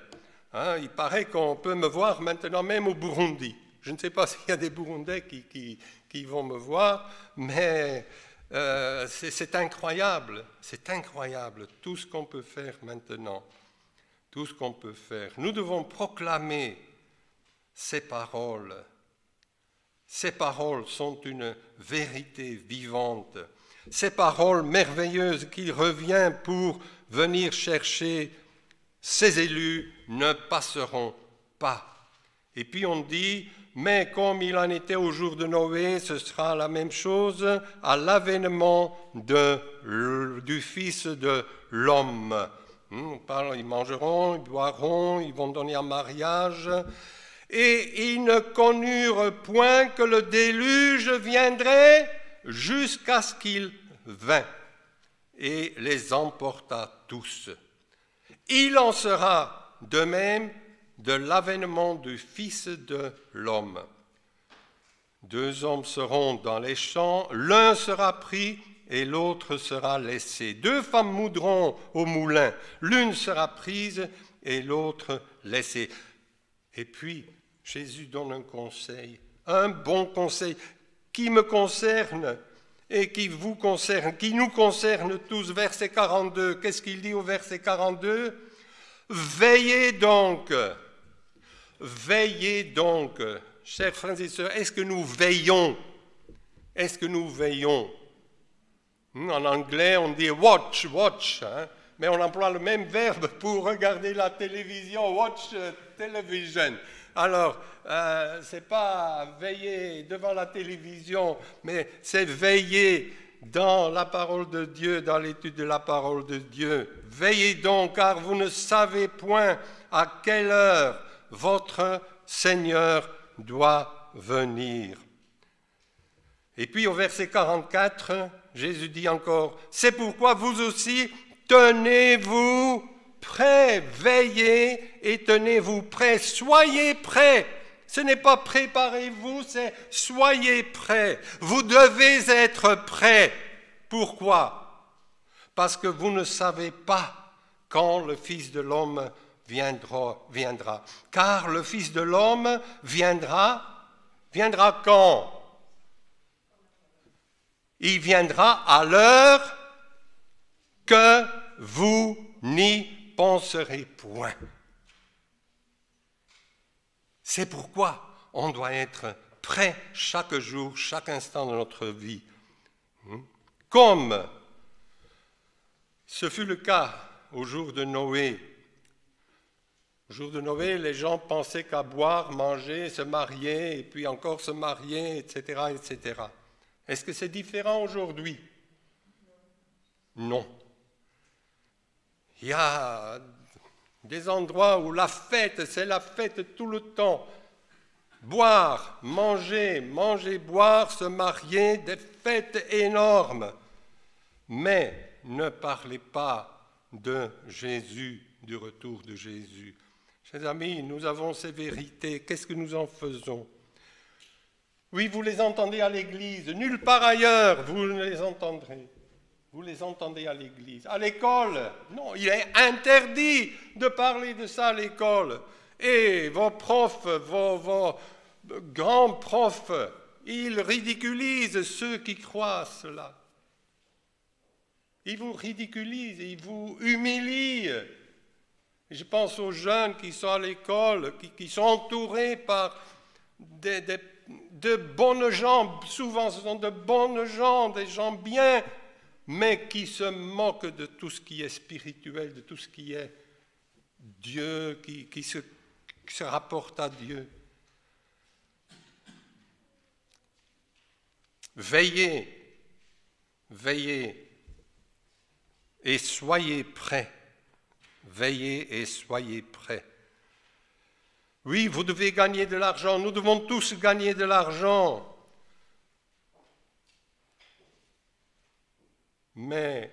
Speaker 2: Hein, il paraît qu'on peut me voir maintenant même au Burundi. Je ne sais pas s'il y a des Burundais qui vont me voir, mais c'est incroyable tout ce qu'on peut faire maintenant, tout ce qu'on peut faire. Nous devons proclamer ces paroles. Ces paroles sont une vérité vivante. Ces paroles merveilleuses qu'il revient pour venir chercher, ces élus ne passeront pas. Et puis on dit, mais comme il en était au jour de Noé, ce sera la même chose à l'avènement du Fils de l'homme. Ils mangeront, ils boiront, ils vont donner en mariage. Et ils ne connurent point que le déluge viendrait jusqu'à ce qu'il vint et les emporta tous. Il en sera de même de l'avènement du Fils de l'homme. 2 hommes seront dans les champs, l'un sera pris et l'autre sera laissé. 2 femmes moudront au moulin, l'une sera prise et l'autre laissée. Et puis, Jésus donne un conseil, un bon conseil qui me concerne et qui vous concerne, qui nous concerne tous. Verset 42, qu'est-ce qu'il dit au verset 42 ? Veillez donc, chers frères et sœurs, est-ce que nous veillons ? Est-ce que nous veillons ? En anglais, on dit watch, hein? Mais on emploie le même verbe pour regarder la télévision, watch television. Alors, c'est pas veiller devant la télévision, mais c'est veiller dans la parole de Dieu, dans l'étude de la parole de Dieu. Veillez donc, car vous ne savez point à quelle heure votre Seigneur doit venir. Et puis au verset 44, Jésus dit encore, « C'est pourquoi vous aussi, tenez-vous prêts, veillez et tenez-vous prêts, soyez prêts. » Ce n'est pas préparez-vous, c'est soyez prêts. Vous devez être prêts. Pourquoi ? Parce que vous ne savez pas quand le Fils de l'homme viendra. Car le Fils de l'homme viendra quand ? Il viendra à l'heure que vous n'y penserez point. C'est pourquoi on doit être prêt chaque jour, chaque instant de notre vie. Comme ce fut le cas au jour de Noé. Au jour de Noé, les gens pensaient qu'à boire, manger, se marier, et puis encore se marier, etc., etc. Est-ce que c'est différent aujourd'hui ? Non. Il y a des endroits où la fête, c'est la fête tout le temps. Boire, manger, boire, se marier, des fêtes énormes. Mais ne parlez pas de Jésus, du retour de Jésus. Chers amis, nous avons ces vérités. Qu'est-ce que nous en faisons ? Oui, vous les entendez à l'église. Nulle part ailleurs, vous ne les entendrez. Vous les entendez à l'église. À l'école, non, il est interdit de parler de ça à l'école. Et vos profs, vos grands profs, ils ridiculisent ceux qui croient cela. Ils vous ridiculisent, ils vous humilient. Je pense aux jeunes qui sont à l'école, qui sont entourés par de bonnes gens. Souvent, ce sont de bonnes gens, des gens bien, mais qui se moquent de tout ce qui est spirituel, de tout ce qui est Dieu, qui se rapporte à Dieu. Veillez, veillez et soyez prêts. Veillez et soyez prêts. Oui, vous devez gagner de l'argent, nous devons tous gagner de l'argent. Mais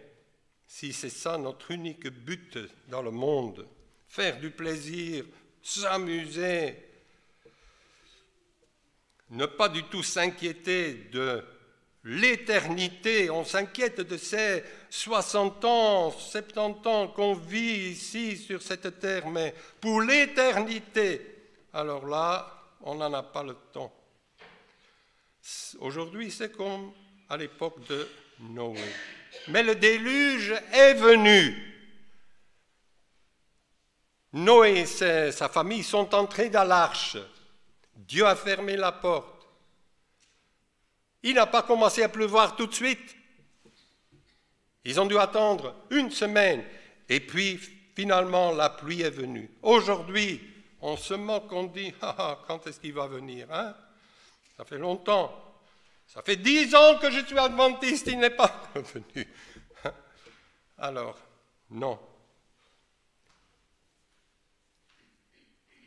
Speaker 2: si c'est ça notre unique but dans le monde, faire du plaisir, s'amuser, ne pas du tout s'inquiéter de l'éternité, on s'inquiète de ces 60 ans, 70 ans qu'on vit ici sur cette terre, mais pour l'éternité, alors là, on n'en a pas le temps. Aujourd'hui, c'est comme à l'époque de Noé. Mais le déluge est venu. Noé et sa famille sont entrés dans l'arche. Dieu a fermé la porte. Il n'a pas commencé à pleuvoir tout de suite. Ils ont dû attendre une semaine. Et puis, finalement, la pluie est venue. Aujourd'hui, on se moque, on dit, quand est-ce qu'il va venir, hein? Ça fait longtemps. Ça fait 10 ans que je suis adventiste, il n'est pas venu. Alors, non.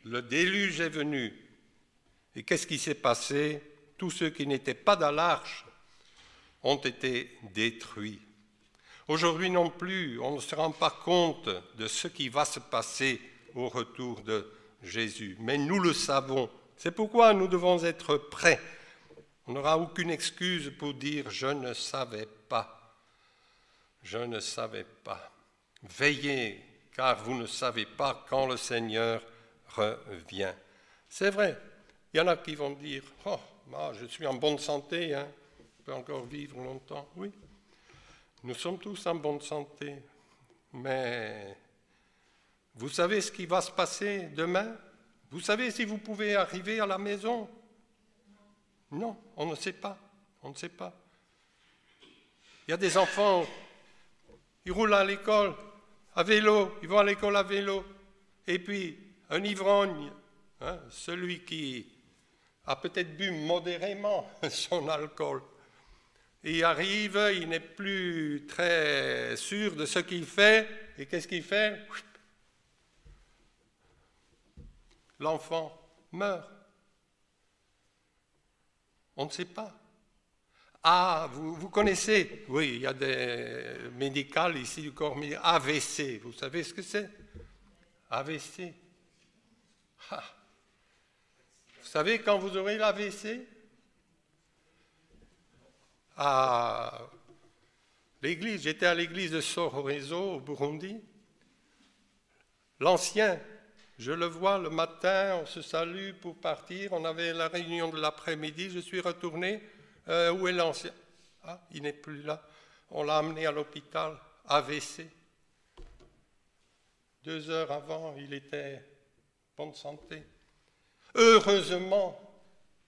Speaker 2: Le déluge est venu. Et qu'est-ce qui s'est passé? Tous ceux qui n'étaient pas dans l'arche ont été détruits. Aujourd'hui non plus, on ne se rend pas compte de ce qui va se passer au retour de Jésus. Mais nous le savons. C'est pourquoi nous devons être prêts. On n'aura aucune excuse pour dire « je ne savais pas ». Je ne savais pas. Veillez, car vous ne savez pas quand le Seigneur revient. C'est vrai, il y en a qui vont dire « oh, je suis en bonne santé, hein, je peux encore vivre longtemps. » Oui, nous sommes tous en bonne santé, mais vous savez ce qui va se passer demain? Vous savez si vous pouvez arriver à la maison? Non, on ne sait pas, on ne sait pas. Il y a des enfants, ils roulent à l'école à vélo, ils vont à l'école à vélo, et puis un ivrogne, hein, celui qui a peut-être bu modérément son alcool, il arrive, il n'est plus très sûr de ce qu'il fait, et qu'est-ce qu'il fait? L'enfant meurt. On ne sait pas. Ah, vous connaissez, oui, il y a des médicales ici du corps médical, AVC, vous savez ce que c'est? AVC. Ah. Vous savez quand vous aurez l'AVC? À l'église, j'étais à l'église de Sororezo au Burundi. L'ancien, je le vois le matin, on se salue pour partir, on avait la réunion de l'après-midi, je suis retourné, où est l'ancien? Ah, il n'est plus là. On l'a amené à l'hôpital, AVC. 2 heures avant, il était en bonne santé. Heureusement,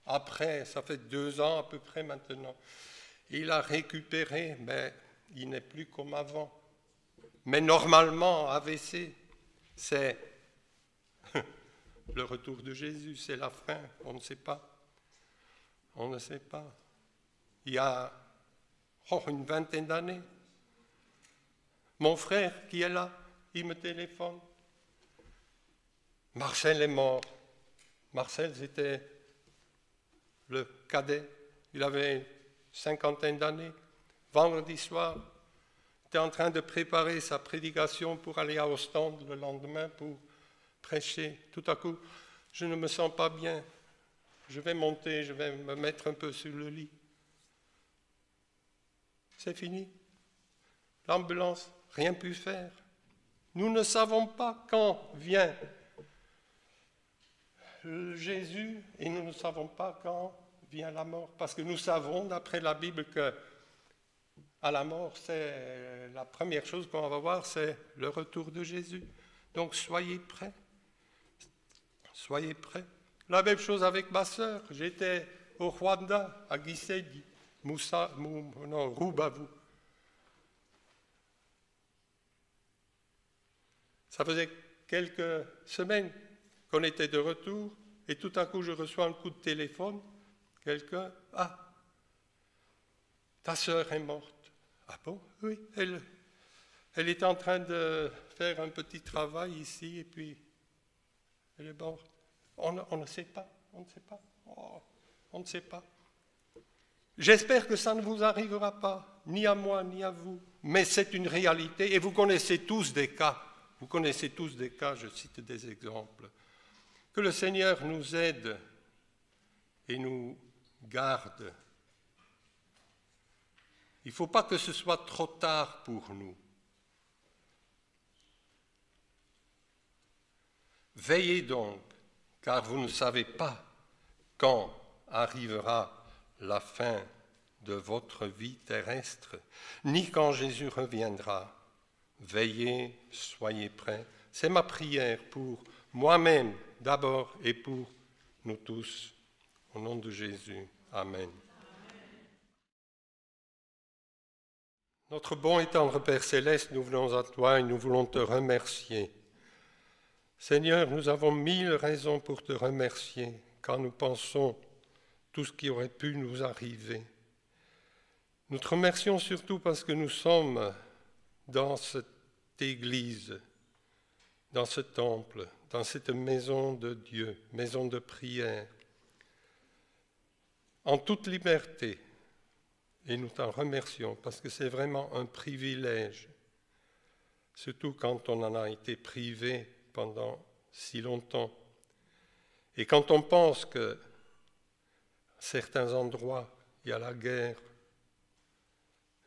Speaker 2: après, ça fait 2 ans à peu près maintenant, il a récupéré, mais il n'est plus comme avant. Mais normalement, AVC, c'est le retour de Jésus, c'est la fin, on ne sait pas. On ne sait pas. Il y a une 20aine d'années, mon frère qui est là, il me téléphone. Marcel est mort. Marcel, c'était le cadet. Il avait une 50aine d'années. Vendredi soir, il était en train de préparer sa prédication pour aller à Ostende le lendemain pour prêcher. Tout à coup, je ne me sens pas bien. Je vais monter, je vais me mettre un peu sur le lit. C'est fini. L'ambulance, rien pu faire. Nous ne savons pas quand vient Jésus et nous ne savons pas quand vient la mort. Parce que nous savons, d'après la Bible, que à la mort, c'est la première chose qu'on va voir, c'est le retour de Jésus. Donc soyez prêts. Soyez prêts. La même chose avec ma sœur. J'étais au Rwanda, à Gisenyi, Rubavu. Ça faisait quelques semaines qu'on était de retour et tout à coup je reçois un coup de téléphone. Quelqu'un, ta sœur est morte. Ah bon? Oui, elle est en train de faire un petit travail ici et puis elle est morte. On ne sait pas, on ne sait pas. Oh, on ne sait pas. J'espère que ça ne vous arrivera pas, ni à moi, ni à vous, mais c'est une réalité et vous connaissez tous des cas. Vous connaissez tous des cas, je cite des exemples. Que le Seigneur nous aide et nous garde. Il ne faut pas que ce soit trop tard pour nous. Veillez donc, car vous ne savez pas quand arrivera la fin de votre vie terrestre, ni quand Jésus reviendra. Veillez, soyez prêts. C'est ma prière pour moi-même d'abord et pour nous tous. Au nom de Jésus. Amen. Notre bon et tendre Père Céleste, nous venons à toi et nous voulons te remercier. Seigneur, nous avons 1000 raisons pour te remercier quand nous pensons tout ce qui aurait pu nous arriver. Nous te remercions surtout parce que nous sommes dans cette église, dans ce temple, dans cette maison de Dieu, maison de prière, en toute liberté. Et nous t'en remercions parce que c'est vraiment un privilège, surtout quand on en a été privé pendant si longtemps. Et quand on pense que à certains endroits, il y a la guerre,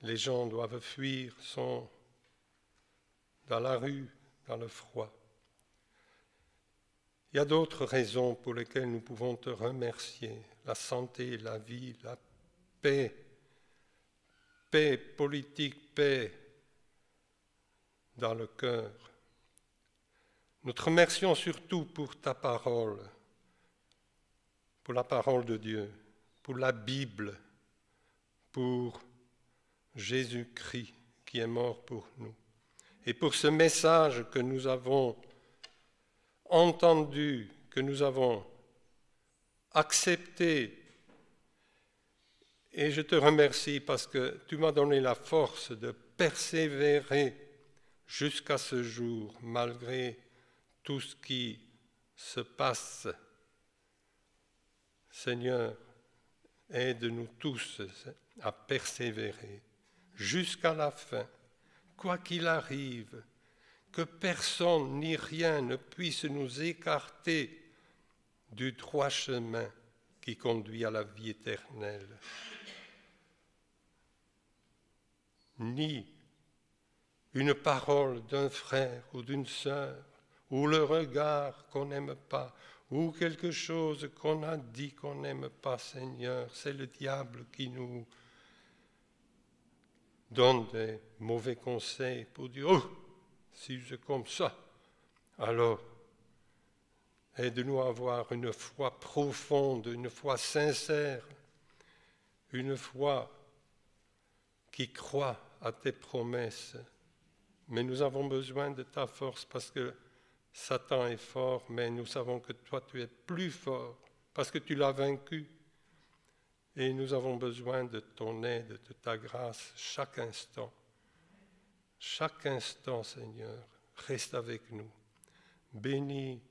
Speaker 2: les gens doivent fuir, sont dans la rue, dans le froid. Il y a d'autres raisons pour lesquelles nous pouvons te remercier. La santé, la vie, la paix, paix politique, paix dans le cœur. Nous te remercions surtout pour ta parole, pour la parole de Dieu, pour la Bible, pour Jésus-Christ qui est mort pour nous. Et pour ce message que nous avons entendu, que nous avons accepté. Et je te remercie parce que tu m'as donné la force de persévérer jusqu'à ce jour, malgré tout ce qui se passe. Seigneur, aide-nous tous à persévérer jusqu'à la fin, quoi qu'il arrive, que personne ni rien ne puisse nous écarter du droit chemin qui conduit à la vie éternelle. Ni une parole d'un frère ou d'une sœur, ou le regard qu'on n'aime pas, ou quelque chose qu'on a dit qu'on n'aime pas, Seigneur. C'est le diable qui nous donne des mauvais conseils pour dire « Oh, si c'est comme ça, alors aide-nous à avoir une foi profonde, une foi sincère, une foi qui croit à tes promesses. Mais nous avons besoin de ta force parce que Satan est fort, mais nous savons que toi, tu es plus fort parce que tu l'as vaincu. Et nous avons besoin de ton aide, de ta grâce, chaque instant. Chaque instant, Seigneur, reste avec nous. Bénis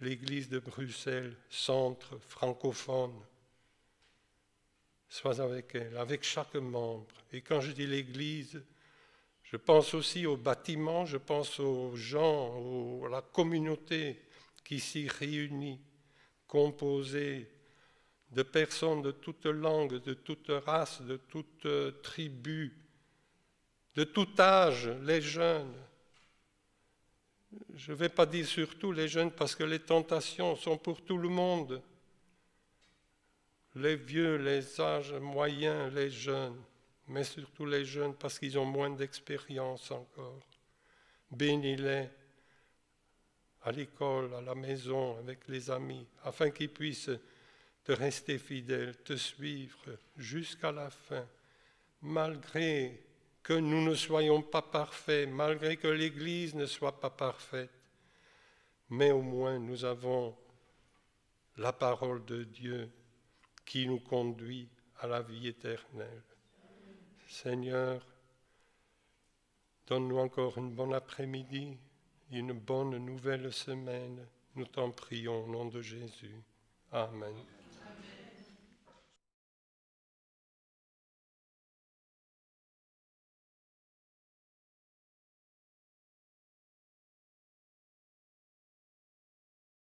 Speaker 2: l'Église de Bruxelles, centre francophone. Sois avec elle, avec chaque membre. Et quand je dis l'Église, je pense aussi aux bâtiments, je pense aux gens, à la communauté qui s'y réunit, composée de personnes de toute langue, de toute race, de toute tribu, de tout âge, les jeunes. Je ne vais pas dire surtout les jeunes parce que les tentations sont pour tout le monde. Les vieux, les âges moyens, les jeunes, mais surtout les jeunes parce qu'ils ont moins d'expérience encore. Bénis-les à l'école, à la maison, avec les amis, afin qu'ils puissent te rester fidèles, te suivre jusqu'à la fin, malgré que nous ne soyons pas parfaits, malgré que l'Église ne soit pas parfaite, mais au moins nous avons la parole de Dieu qui nous conduit à la vie éternelle. Seigneur, donne-nous encore une bonne après-midi, une bonne nouvelle semaine. Nous t'en prions au nom de Jésus. Amen.